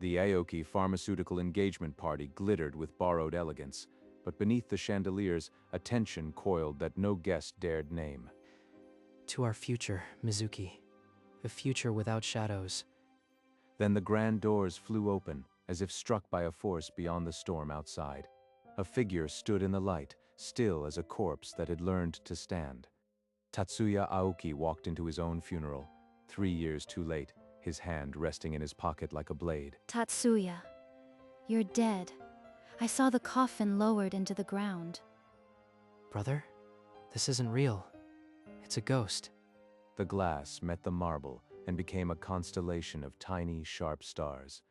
The Aoki pharmaceutical engagement party glittered with borrowed elegance, but beneath the chandeliers, a tension coiled that no guest dared name. To our future, Mizuki. A future without shadows. Then the grand doors flew open, as if struck by a force beyond the storm outside. A figure stood in the light, still as a corpse that had learned to stand. Tatsuya Aoki walked into his own funeral, 3 years too late, his hand resting in his pocket like a blade. Tatsuya, you're dead. I saw the coffin lowered into the ground. Brother, this isn't real. It's a ghost. The glass met the marble and became a constellation of tiny, sharp stars.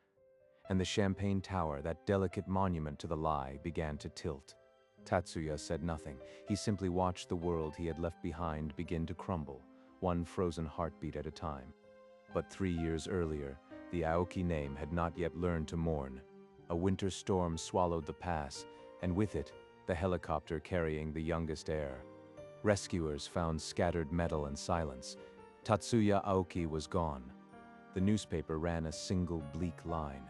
And the champagne tower, that delicate monument to the lie, began to tilt. Tatsuya said nothing. He simply watched the world he had left behind begin to crumble, one frozen heartbeat at a time. But 3 years earlier, the Aoki name had not yet learned to mourn. A winter storm swallowed the pass, and with it, the helicopter carrying the youngest heir. Rescuers found scattered metal and silence. Tatsuya Aoki was gone. The newspaper ran a single bleak line.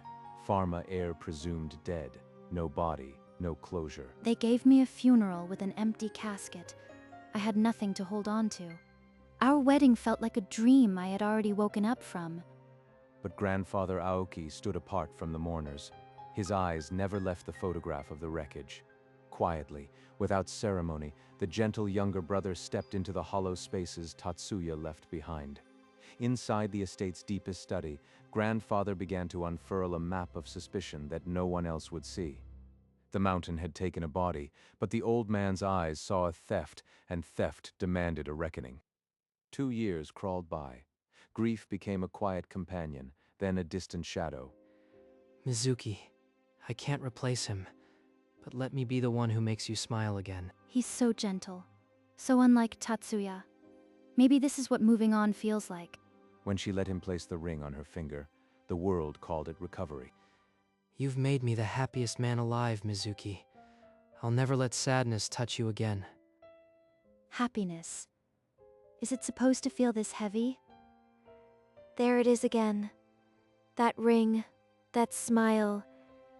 Pharma heir presumed dead. No body, no closure. They gave me a funeral with an empty casket. I had nothing to hold on to. Our wedding felt like a dream I had already woken up from. But grandfather Aoki stood apart from the mourners. His eyes never left the photograph of the wreckage. Quietly, without ceremony, the gentle younger brother stepped into the hollow spaces Tatsuya left behind. Inside the estate's deepest study, grandfather began to unfurl a map of suspicion that no one else would see. The mountain had taken a body, but the old man's eyes saw a theft, and theft demanded a reckoning. 2 years crawled by. Grief became a quiet companion, then a distant shadow. Mizuki, I can't replace him, but let me be the one who makes you smile again. He's so gentle, so unlike Tatsuya. Maybe this is what moving on feels like. When she let him place the ring on her finger, the world called it recovery. You've made me the happiest man alive, Mizuki. I'll never let sadness touch you again. Happiness. Is it supposed to feel this heavy? There it is again. That ring, that smile.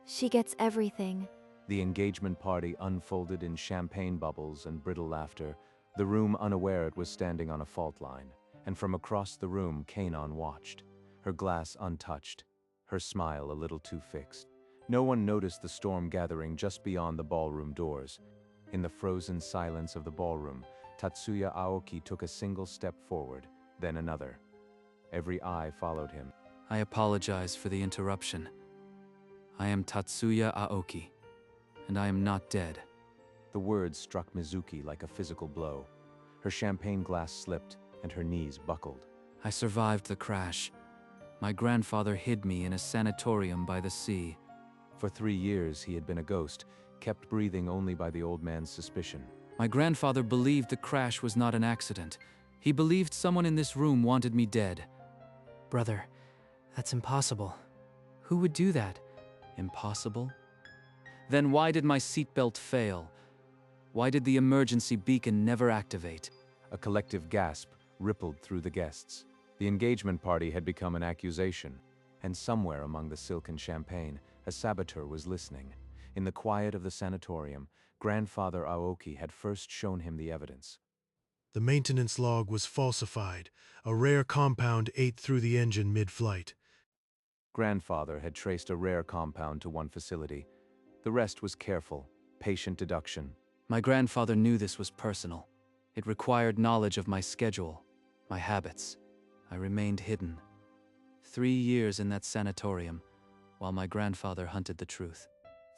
She gets everything. The engagement party unfolded in champagne bubbles and brittle laughter, the room unaware it was standing on a fault line. And from across the room, Kanon watched, her glass untouched, her smile a little too fixed. No one noticed the storm gathering just beyond the ballroom doors. In the frozen silence of the ballroom, Tatsuya Aoki took a single step forward, then another. Every eye followed him. I apologize for the interruption. I am Tatsuya Aoki, and I am not dead. The words struck Mizuki like a physical blow. Her champagne glass slipped, and her knees buckled. I survived the crash. My grandfather hid me in a sanatorium by the sea. For 3 years he had been a ghost, kept breathing only by the old man's suspicion. My grandfather believed the crash was not an accident. He believed someone in this room wanted me dead. Brother, that's impossible. Who would do that? Impossible? Then why did my seatbelt fail? Why did the emergency beacon never activate? A collective gasp rippled through the guests. The engagement party had become an accusation, and somewhere among the silken champagne, a saboteur was listening. In the quiet of the sanatorium, grandfather Aoki had first shown him the evidence. The maintenance log was falsified. A rare compound ate through the engine mid-flight. Grandfather had traced a rare compound to one facility. The rest was careful, patient deduction. My grandfather knew this was personal. It required knowledge of my schedule, my habits. I remained hidden. 3 years in that sanatorium, while my grandfather hunted the truth.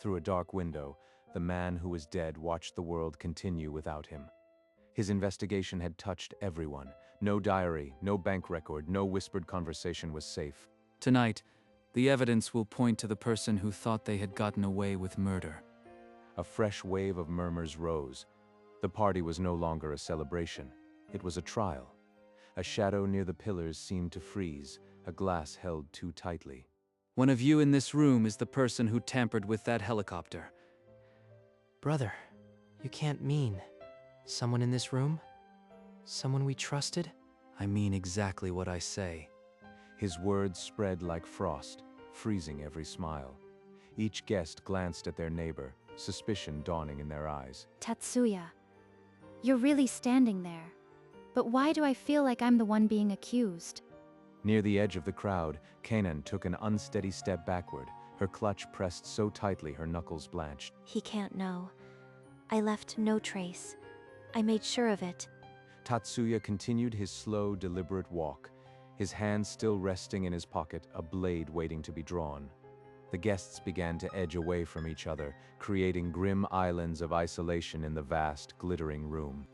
Through a dark window, the man who was dead watched the world continue without him. His investigation had touched everyone. No diary, no bank record, no whispered conversation was safe. Tonight, the evidence will point to the person who thought they had gotten away with murder. A fresh wave of murmurs rose. The party was no longer a celebration. It was a trial. A shadow near the pillars seemed to freeze, a glass held too tightly. One of you in this room is the person who tampered with that helicopter. Brother, you can't mean. Someone in this room? Someone we trusted? I mean exactly what I say. His words spread like frost. freezing every smile. Each guest glanced at their neighbor, suspicion dawning in their eyes. Tatsuya, you're really standing there. But why do I feel like I'm the one being accused? Near the edge of the crowd, Kanan took an unsteady step backward, her clutch pressed so tightly her knuckles blanched. He can't know. I left no trace. I made sure of it. Tatsuya continued his slow, deliberate walk, his hand still resting in his pocket, a blade waiting to be drawn. The guests began to edge away from each other, creating grim islands of isolation in the vast, glittering room.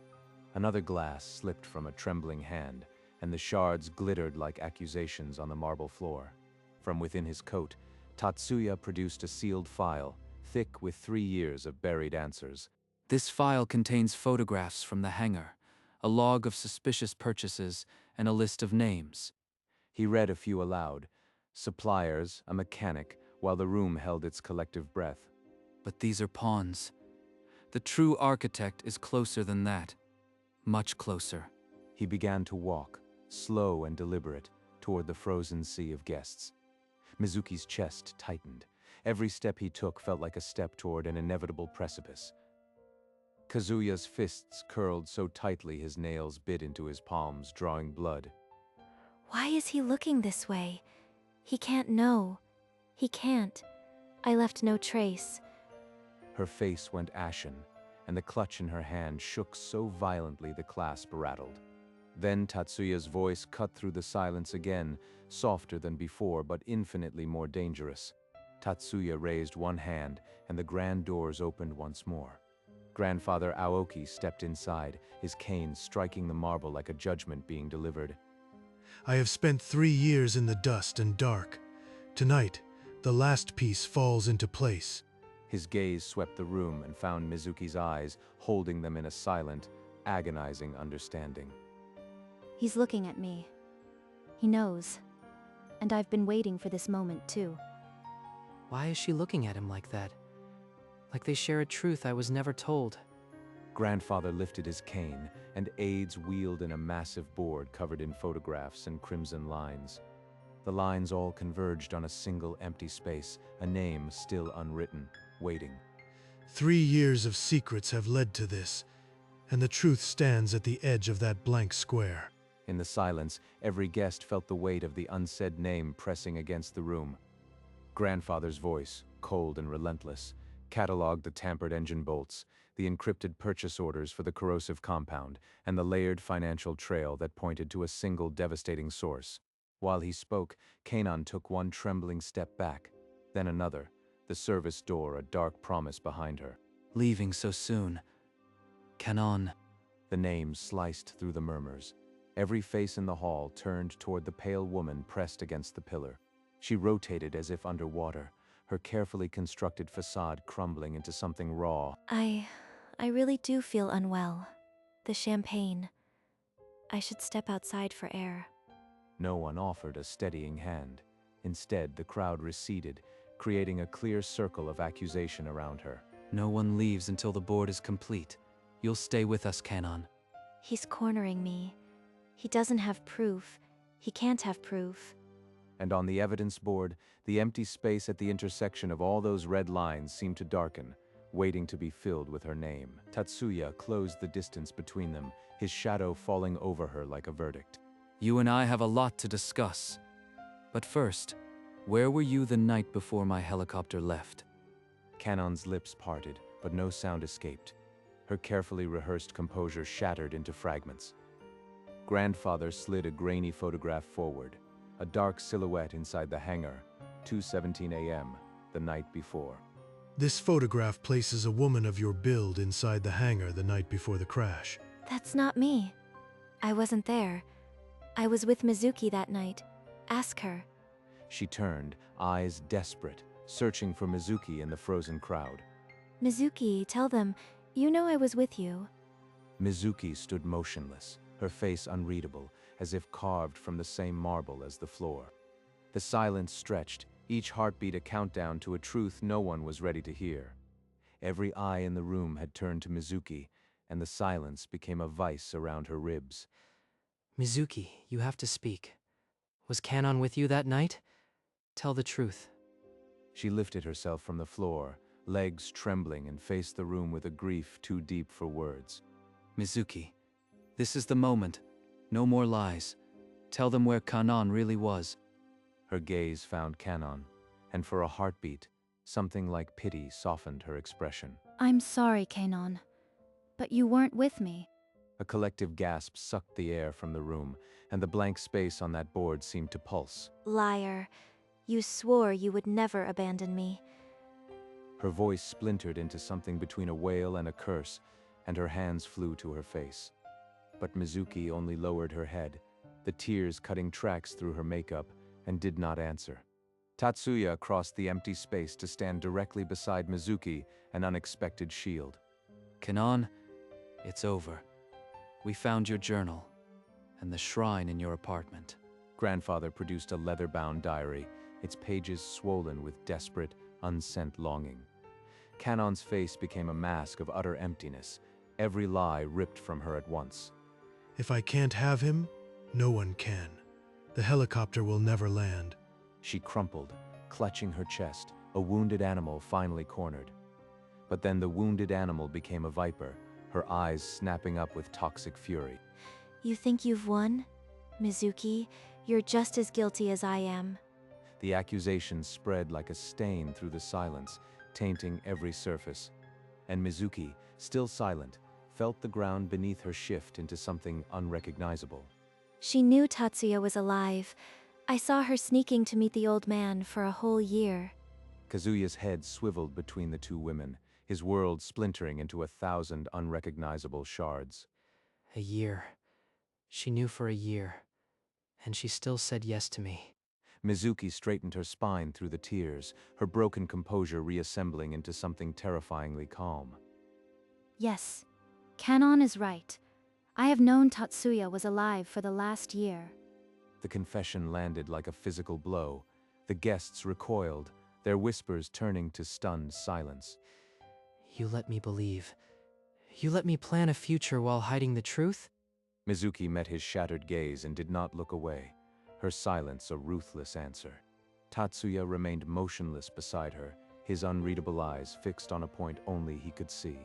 Another glass slipped from a trembling hand, and the shards glittered like accusations on the marble floor. From within his coat, Tatsuya produced a sealed file, thick with 3 years of buried answers. This file contains photographs from the hangar, a log of suspicious purchases, and a list of names. He read a few aloud, suppliers, a mechanic, while the room held its collective breath. But these are pawns. The true architect is closer than that. Much closer. He began to walk, slow and deliberate, toward the frozen sea of guests. Mizuki's chest tightened. Every step he took felt like a step toward an inevitable precipice. Kazuya's fists curled so tightly his nails bit into his palms, drawing blood. Why is he looking this way? He can't know. He can't. I left no trace. Her face went ashen, and the clutch in her hand shook so violently the clasp rattled. Then Tatsuya's voice cut through the silence again, softer than before but infinitely more dangerous. Tatsuya raised one hand, and the grand doors opened once more. Grandfather Aoki stepped inside, his cane striking the marble like a judgment being delivered. I have spent 3 years in the dust and dark. Tonight, the last piece falls into place. His gaze swept the room and found Mizuki's eyes, holding them in a silent, agonizing understanding. He's looking at me. He knows. And I've been waiting for this moment, too. Why is she looking at him like that? Like they share a truth I was never told. Grandfather lifted his cane, and aides wheeled in a massive board covered in photographs and crimson lines. The lines all converged on a single empty space, a name still unwritten, waiting. 3 years of secrets have led to this, and the truth stands at the edge of that blank square. In the silence, every guest felt the weight of the unsaid name pressing against the room. Grandfather's voice, cold and relentless, cataloged the tampered engine bolts, the encrypted purchase orders for the corrosive compound, and the layered financial trail that pointed to a single devastating source. While he spoke, Kanan took one trembling step back, then another, the service door a dark promise behind her. Leaving so soon. Kanon. The name sliced through the murmurs. Every face in the hall turned toward the pale woman pressed against the pillar. She rotated as if underwater, her carefully constructed facade crumbling into something raw. I really do feel unwell. The champagne. I should step outside for air. No one offered a steadying hand. Instead, the crowd receded, creating a clear circle of accusation around her. No one leaves until the board is complete. You'll stay with us, Kanon. He's cornering me. He doesn't have proof. He can't have proof. And on the evidence board, the empty space at the intersection of all those red lines seemed to darken, waiting to be filled with her name. Tatsuya closed the distance between them, his shadow falling over her like a verdict. You and I have a lot to discuss. But first, where were you the night before my helicopter left? Kanon's lips parted, but no sound escaped. Her carefully rehearsed composure shattered into fragments. Grandfather slid a grainy photograph forward, a dark silhouette inside the hangar, 2:17 a.m., the night before. This photograph places a woman of your build inside the hangar the night before the crash. That's not me. I wasn't there. I was with Mizuki that night. Ask her. She turned, eyes desperate, searching for Mizuki in the frozen crowd. Mizuki, tell them, you know I was with you. Mizuki stood motionless, her face unreadable, as if carved from the same marble as the floor. The silence stretched, each heartbeat a countdown to a truth no one was ready to hear. Every eye in the room had turned to Mizuki, and the silence became a vice around her ribs. Mizuki, you have to speak. Was Kanon with you that night? Tell the truth. She lifted herself from the floor, legs trembling, and faced the room with a grief too deep for words. Mizuki, this is the moment. No more lies. Tell them where Kanon really was. Her gaze found Kanon, and for a heartbeat, something like pity softened her expression. I'm sorry, Kanon, but you weren't with me. A collective gasp sucked the air from the room, and the blank space on that board seemed to pulse. Liar. You swore you would never abandon me. Her voice splintered into something between a wail and a curse, and her hands flew to her face. But Mizuki only lowered her head, the tears cutting tracks through her makeup, and did not answer. Tatsuya crossed the empty space to stand directly beside Mizuki, an unexpected shield. Kanon, it's over. We found your journal, and the shrine in your apartment. Grandfather produced a leather-bound diary, its pages swollen with desperate, unsent longing. Kanon's face became a mask of utter emptiness, every lie ripped from her at once. If I can't have him, no one can. The helicopter will never land. She crumpled, clutching her chest, a wounded animal finally cornered. But then the wounded animal became a viper, her eyes snapping up with toxic fury. You think you've won? Mizuki, you're just as guilty as I am. The accusation spread like a stain through the silence, tainting every surface. And Mizuki, still silent, felt the ground beneath her shift into something unrecognizable. She knew Tatsuya was alive. I saw her sneaking to meet the old man for a whole year. Kazuya's head swiveled between the two women, his world splintering into 1,000 unrecognizable shards. A year. She knew for a year. And she still said yes to me. Mizuki straightened her spine through the tears, her broken composure reassembling into something terrifyingly calm. Yes, Kanon is right. I have known Tatsuya was alive for the last year. The confession landed like a physical blow. The guests recoiled, their whispers turning to stunned silence. You let me believe. You let me plan a future while hiding the truth? Mizuki met his shattered gaze and did not look away, her silence a ruthless answer. Tatsuya remained motionless beside her, his unreadable eyes fixed on a point only he could see.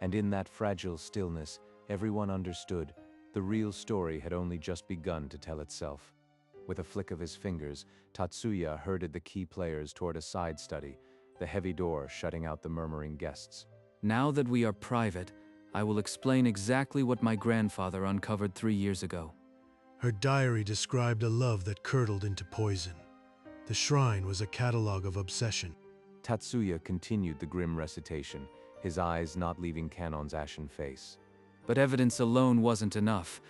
And in that fragile stillness, everyone understood the real story had only just begun to tell itself. With a flick of his fingers, Tatsuya herded the key players toward a side study, the heavy door shutting out the murmuring guests. Now that we are private, I will explain exactly what my grandfather uncovered 3 years ago. Her diary described a love that curdled into poison. The shrine was a catalog of obsession. Tatsuya continued the grim recitation, his eyes not leaving Kanon's ashen face. But evidence alone wasn't enough.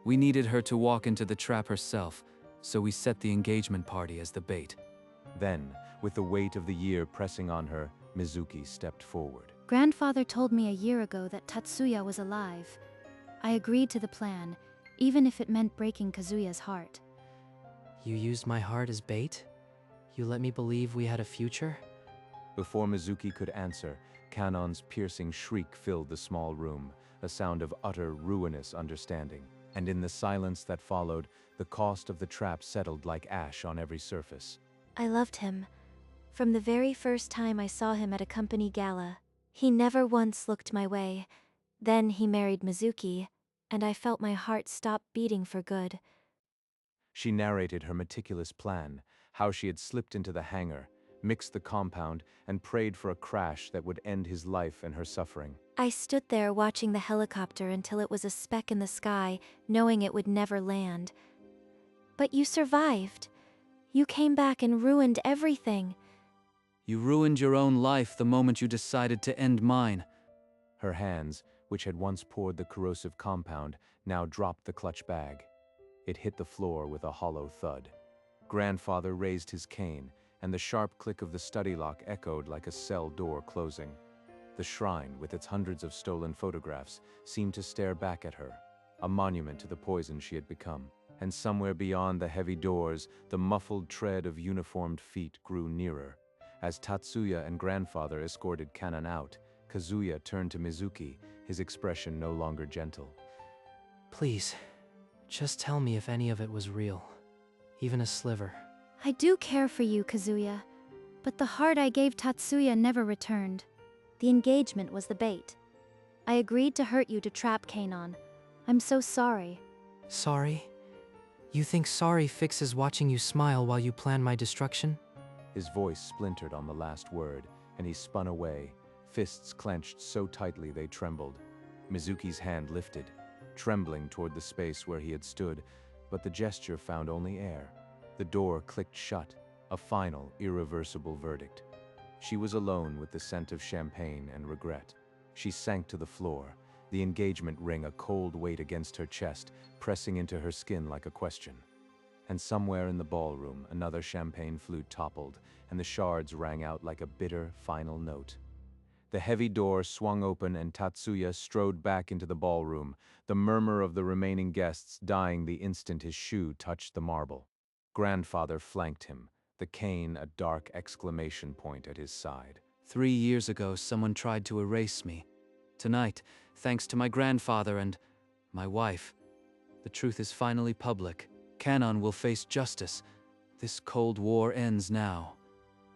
We needed her to walk into the trap herself, so we set the engagement party as the bait. Then, with the weight of the year pressing on her, Mizuki stepped forward. Grandfather told me a year ago that Tatsuya was alive. I agreed to the plan, even if it meant breaking Kazuya's heart. You used my heart as bait? You let me believe we had a future? Before Mizuki could answer, Kanon's piercing shriek filled the small room, a sound of utter, ruinous understanding. And in the silence that followed, the cost of the trap settled like ash on every surface. I loved him. From the very first time I saw him at a company gala, he never once looked my way. Then he married Mizuki, and I felt my heart stop beating for good. She narrated her meticulous plan, how she had slipped into the hangar, mixed the compound, and prayed for a crash that would end his life and her suffering. I stood there watching the helicopter until it was a speck in the sky, knowing it would never land. But you survived. You came back and ruined everything. You ruined your own life the moment you decided to end mine. Her hands, which had once poured the corrosive compound, now dropped the clutch bag. It hit the floor with a hollow thud. Grandfather raised his cane, and the sharp click of the study lock echoed like a cell door closing. The shrine, with its hundreds of stolen photographs, seemed to stare back at her, a monument to the poison she had become. And somewhere beyond the heavy doors, the muffled tread of uniformed feet grew nearer. As Tatsuya and Grandfather escorted Kanon out, Kazuya turned to Mizuki, his expression no longer gentle. Please, just tell me if any of it was real. Even a sliver. I do care for you, Kazuya. But the heart I gave Tatsuya never returned. The engagement was the bait. I agreed to hurt you to trap Kanon. I'm so sorry. Sorry? You think sorry fixes watching you smile while you plan my destruction? His voice splintered on the last word, and he spun away, fists clenched so tightly they trembled. Mizuki's hand lifted, trembling toward the space where he had stood, but the gesture found only air. The door clicked shut, a final, irreversible verdict. She was alone with the scent of champagne and regret. She sank to the floor, the engagement ring a cold weight against her chest, pressing into her skin like a question. And somewhere in the ballroom, another champagne flute toppled, and the shards rang out like a bitter, final note. The heavy door swung open and Tatsuya strode back into the ballroom, the murmur of the remaining guests dying the instant his shoe touched the marble. Grandfather flanked him, the cane a dark exclamation point at his side. 3 years ago, someone tried to erase me. Tonight, thanks to my grandfather and my wife, the truth is finally public. Kanon will face justice. This Cold War ends now.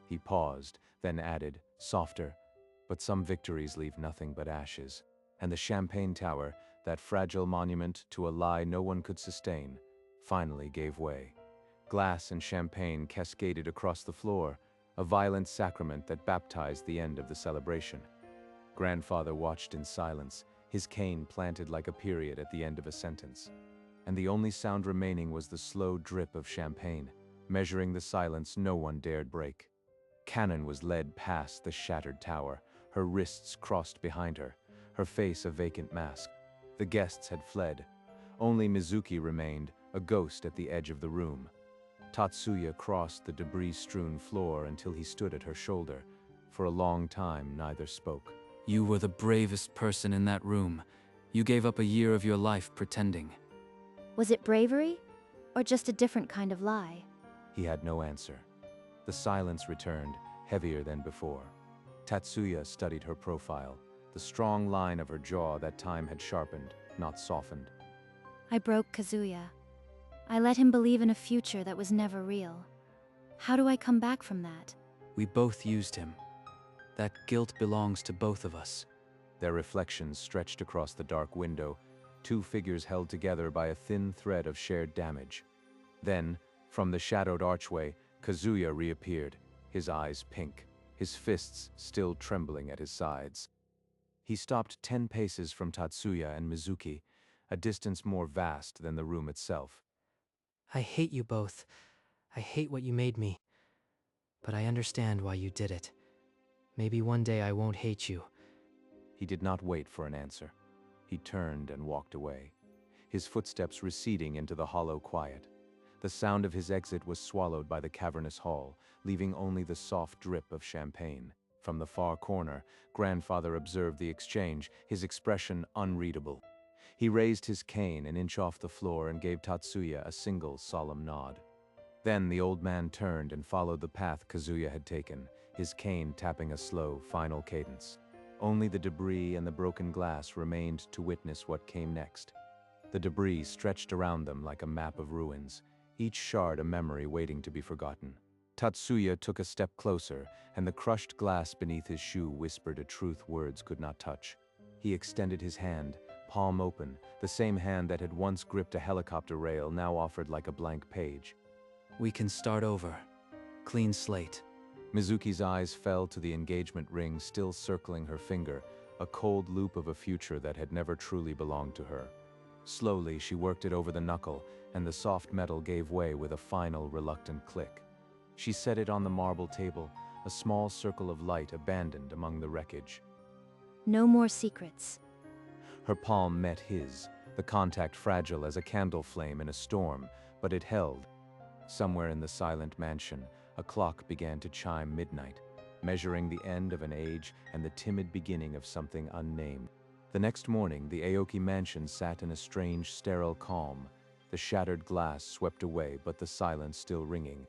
He paused, then added, softer, but some victories leave nothing but ashes. And the Champagne Tower, that fragile monument to a lie no one could sustain, finally gave way. Glass and champagne cascaded across the floor, a violent sacrament that baptized the end of the celebration. Grandfather watched in silence, his cane planted like a period at the end of a sentence. And the only sound remaining was the slow drip of champagne, measuring the silence no one dared break. Kanon was led past the shattered tower, her wrists crossed behind her, her face a vacant mask. The guests had fled. Only Mizuki remained, a ghost at the edge of the room. Tatsuya crossed the debris-strewn floor until he stood at her shoulder. For a long time, neither spoke. You were the bravest person in that room. You gave up a year of your life pretending. Was it bravery? Or just a different kind of lie? He had no answer. The silence returned, heavier than before. Tatsuya studied her profile, the strong line of her jaw that time had sharpened, not softened. I broke Kazuya. I let him believe in a future that was never real. How do I come back from that? We both used him. That guilt belongs to both of us. Their reflections stretched across the dark window, two figures held together by a thin thread of shared damage. Then, from the shadowed archway, Kazuya reappeared, his eyes pink, his fists still trembling at his sides. He stopped 10 paces from Tatsuya and Mizuki, a distance more vast than the room itself. I hate you both. I hate what you made me. But I understand why you did it. Maybe one day I won't hate you. He did not wait for an answer. He turned and walked away, his footsteps receding into the hollow quiet. The sound of his exit was swallowed by the cavernous hall, leaving only the soft drip of champagne. From the far corner, Grandfather observed the exchange, his expression unreadable. He raised his cane an inch off the floor and gave Tatsuya a single solemn nod. Then the old man turned and followed the path Kazuya had taken, his cane tapping a slow, final cadence. Only the debris and the broken glass remained to witness what came next. The debris stretched around them like a map of ruins, each shard a memory waiting to be forgotten. Tatsuya took a step closer, and the crushed glass beneath his shoe whispered a truth words could not touch. He extended his hand, palm open, the same hand that had once gripped a helicopter rail now offered like a blank page. We can start over. Clean slate. Mizuki's eyes fell to the engagement ring still circling her finger, a cold loop of a future that had never truly belonged to her. Slowly, she worked it over the knuckle, and the soft metal gave way with a final, reluctant click. She set it on the marble table, a small circle of light abandoned among the wreckage. No more secrets. Her palm met his, the contact fragile as a candle flame in a storm, but it held. Somewhere in the silent mansion, a clock began to chime midnight, measuring the end of an age and the timid beginning of something unnamed. The next morning, the Aoki mansion sat in a strange, sterile calm, the shattered glass swept away but the silence still ringing.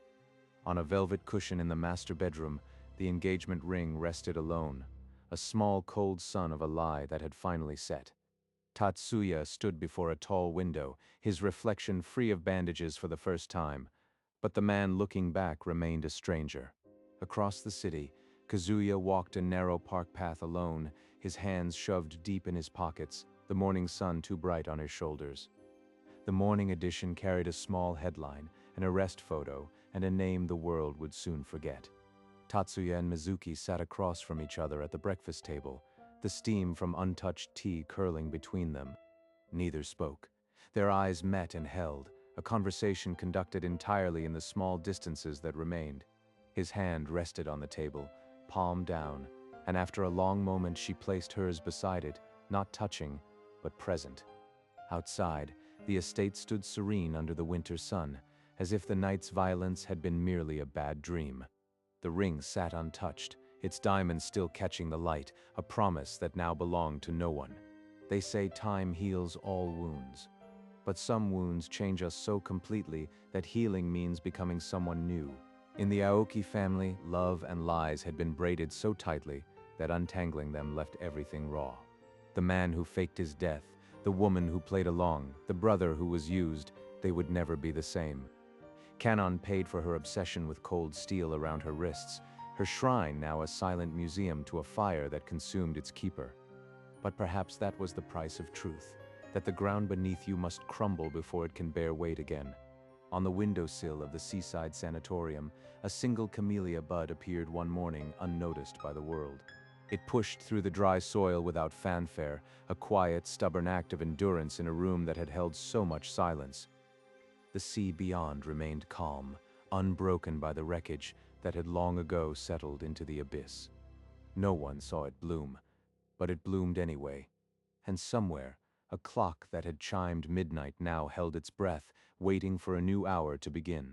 On a velvet cushion in the master bedroom, the engagement ring rested alone, a small cold sun of a lie that had finally set. Tatsuya stood before a tall window, his reflection free of bandages for the first time, but the man looking back remained a stranger. Across the city, Kazuya walked a narrow park path alone, his hands shoved deep in his pockets, the morning sun too bright on his shoulders. The morning edition carried a small headline, an arrest photo, and a name the world would soon forget. Tatsuya and Mizuki sat across from each other at the breakfast table, the steam from untouched tea curling between them. Neither spoke. Their eyes met and held, a conversation conducted entirely in the small distances that remained. His hand rested on the table, palm down, and after a long moment she placed hers beside it, not touching, but present. Outside, the estate stood serene under the winter sun, as if the night's violence had been merely a bad dream. The ring sat untouched, its diamonds still catching the light, a promise that now belonged to no one. They say time heals all wounds. But some wounds change us so completely that healing means becoming someone new. In the Aoki family, love and lies had been braided so tightly that untangling them left everything raw. The man who faked his death, the woman who played along, the brother who was used, they would never be the same. Kanon paid for her obsession with cold steel around her wrists, her shrine now a silent museum to a fire that consumed its keeper. But perhaps that was the price of truth, that the ground beneath you must crumble before it can bear weight again. On the windowsill of the seaside sanatorium, a single camellia bud appeared one morning unnoticed by the world. It pushed through the dry soil without fanfare, a quiet, stubborn act of endurance in a room that had held so much silence. The sea beyond remained calm, unbroken by the wreckage that had long ago settled into the abyss. No one saw it bloom, but it bloomed anyway. And somewhere, a clock that had chimed midnight now held its breath, waiting for a new hour to begin.